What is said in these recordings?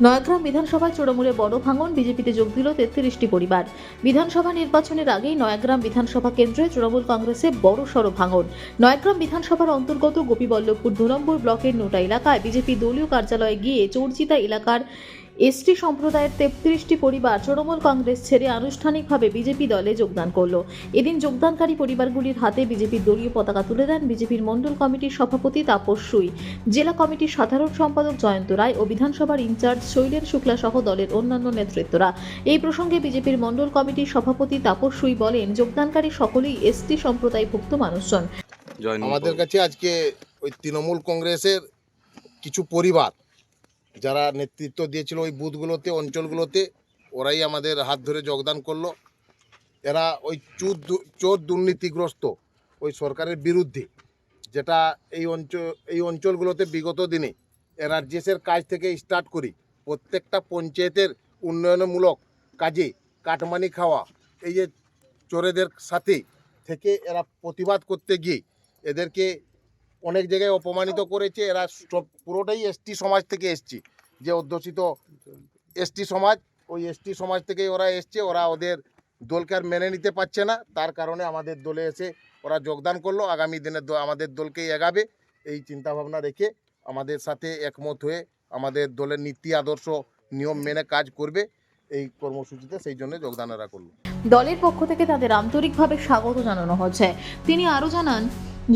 নয়াগ্রাম বিধানসভায় তৃণমূলে বড় ভাঙন, বিজেপিতে যোগ দিল ৩৩টি পরিবার। বিধানসভা নির্বাচনের আগেই নয়াগ্রাম বিধানসভা কেন্দ্রে তৃণমূল কংগ্রেসে বড়সড় ভাঙন। নয়াগ্রাম বিধানসভার অন্তর্গত গোপীবল্লভপুর ২ নম্বর ব্লকের নোটা এলাকায় বিজেপি দলীয় কার্যালয়ে গিয়ে চর্চিতা এলাকার এসটি সম্প্রদায়ের ৩৩টি পরিবার তৃণমূল কংগ্রেস ছেড়ে আনুষ্ঠানিকভাবে বিজেপি দলে যোগদান করল। এদিন যোগদানকারী পরিবারগুলির হাতে বিজেপির দলীয় পতাকা তুলে দেন বিজেপির মণ্ডল কমিটির সভাপতি তাপস সুই, জেলা কমিটির সাধারণ সম্পাদক জয়ন্ত রায় ও বিধানসভার ইনচার্জ শৈলেন শুক্লা সহ দলের অন্যান্য নেতৃত্বরা। এই প্রসঙ্গে বিজেপির মণ্ডল কমিটির সভাপতি তাপস সুই বলেন, যোগদানকারী সকলেই এসটি সম্প্রদায়ভুক্ত মানুষজন। আমাদের কাছে আজকে ওই তৃণমূল কংগ্রেসের কিছু পরিবার যারা নেতৃত্ব দিয়েছিল ওই বুথগুলোতে, অঞ্চলগুলোতে, ওরাই আমাদের হাত ধরে যোগদান করলো। এরা ওই চোর দুর্নীতিগ্রস্ত ওই সরকারের বিরুদ্ধে, যেটা এই অঞ্চলগুলোতে বিগত দিনে এনআরজিএসের কাজ থেকে স্টার্ট করি প্রত্যেকটা পঞ্চায়েতের উন্নয়নমূলক কাজে কাটমানি খাওয়া, এই যে চোরেদের সাথে থেকে এরা প্রতিবাদ করতে গিয়ে এদেরকে অনেক জায়গায় অপমানিত করেছে। এরা পুরোটাই এসটি সমাজ থেকে এসছে, যে অধ্যুষিত এসটি সমাজ, ওই এসটি সমাজ থেকেই ওরা এসছে। ওরা ওদের দলকে আর মেনে নিতে পারছে না, তার কারণে আমাদের দলে এসে ওরা যোগদান করলো। আগামী দিনে আমাদের দলকেই এগাবে এই চিন্তাভাবনা রেখে আমাদের সাথে একমত হয়ে আমাদের দলের নীতি আদর্শ নিয়ম মেনে কাজ করবে এই কর্মসূচিতে, সেই জন্য যোগদান এরা করলো। দলের পক্ষ থেকে তাদের আন্তরিকভাবে স্বাগত জানানো হচ্ছে। তিনি আরও জানান,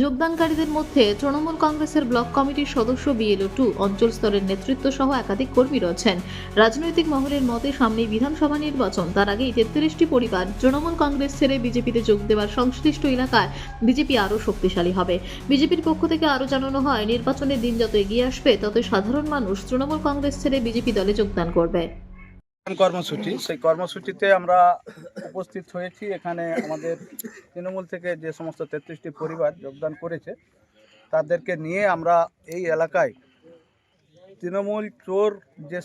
যোগদানকারীদের মধ্যে তৃণমূল কংগ্রেসের ব্লক কমিটির সদস্য বিএলও 2 অঞ্চল স্তরের নেতৃত্ব সহ একাধিক কর্মী রয়েছেন। রাজনৈতিক মহলের মতে সামনেই বিধানসভা নির্বাচন, তার আগেই ৩৩টি পরিবার তৃণমূল কংগ্রেস ছেড়ে বিজেপিতে যোগ দেওয়ার সংশ্লিষ্ট এলাকায় বিজেপি আরও শক্তিশালী হবে। বিজেপির পক্ষ থেকে আরও জানানো হয়, নির্বাচনের দিন যত এগিয়ে আসবে ততই সাধারণ মানুষ তৃণমূল কংগ্রেস ছেড়ে বিজেপি দলে যোগদান করবে। কর্মসূচি, সেই কর্মসূচিতে আমরা উপস্থিত হয়েছি। এখানে আমাদের তৃণমূল থেকে যে সমস্ত ৩৩টি পরিবার যোগদান করেছে তাদেরকে নিয়ে আমরা এই এলাকায় তৃণমূল চোর যে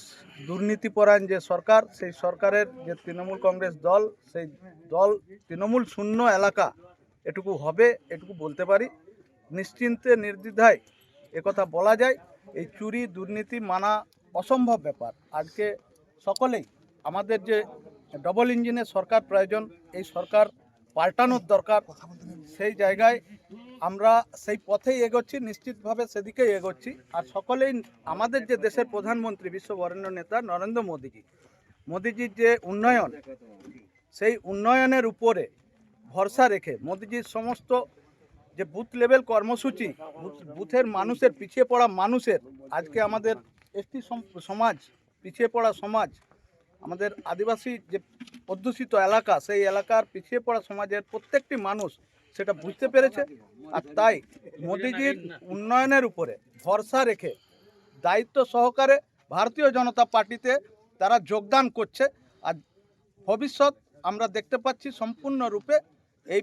দুর্নীতিপরায়ণ যে সরকার, সেই সরকারের যে তৃণমূল কংগ্রেস দল, সেই দল তৃণমূল শূন্য এলাকা এটুকু হবে, এটুকু বলতে পারি। নিশ্চিন্তে নির্দ্বিধায় একথা বলা যায়, এই চুরি দুর্নীতি মানা অসম্ভব ব্যাপার। আজকে সকলেই আমাদের যে ডবল ইঞ্জিনের সরকার প্রয়োজন, এই সরকার পাল্টানোর দরকার। সেই জায়গায় আমরা সেই পথেই এগোচ্ছি, নিশ্চিতভাবে সেদিকেই এগোচ্ছি। আর সকলেই আমাদের যে দেশের প্রধানমন্ত্রী, বিশ্ববরেণ্য নেতা নরেন্দ্র মোদিজির যে উন্নয়ন, সেই উন্নয়নের উপরে ভরসা রেখে মোদিজির সমস্ত যে বুথ লেভেল কর্মসূচি, বুথের মানুষের, পিছিয়ে পড়া মানুষের, আজকে আমাদের এসটি সমাজ, পিছিয়ে পড়া সমাজ, আমাদের আদিবাসী যে অধ্যুষিত এলাকা, সেই এলাকার পিছিয়ে পড়া সমাজের প্রত্যেকটি মানুষ সেটা বুঝতে পেরেছে। আর তাই মোদিজির উন্নয়নের উপরে ভরসা রেখে দায়িত্ব সহকারে ভারতীয় জনতা পার্টিতে তারা যোগদান করছে। আর ভবিষ্যৎ আমরা দেখতে পাচ্ছি সম্পূর্ণরূপে এই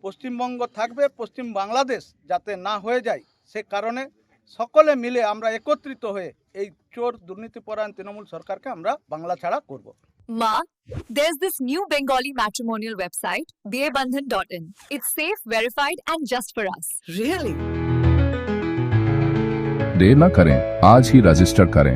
পশ্চিমবঙ্গ থাকবে, পশ্চিম বাংলাদেশ যাতে না হয়ে যায়, সে কারণে সকলে মিলে আমরা একত্রিত হয়ে এই চোর দুর্নীতিপরায়ণ তৃণমূল সরকারকে আমরা বাংলা ছাড়া করব। Ma, there's this new Bengali matrimonial website, BABandhan.in. It's safe, verified, and just for us. Really? देर न करें, आज ही रजिस्टर करें।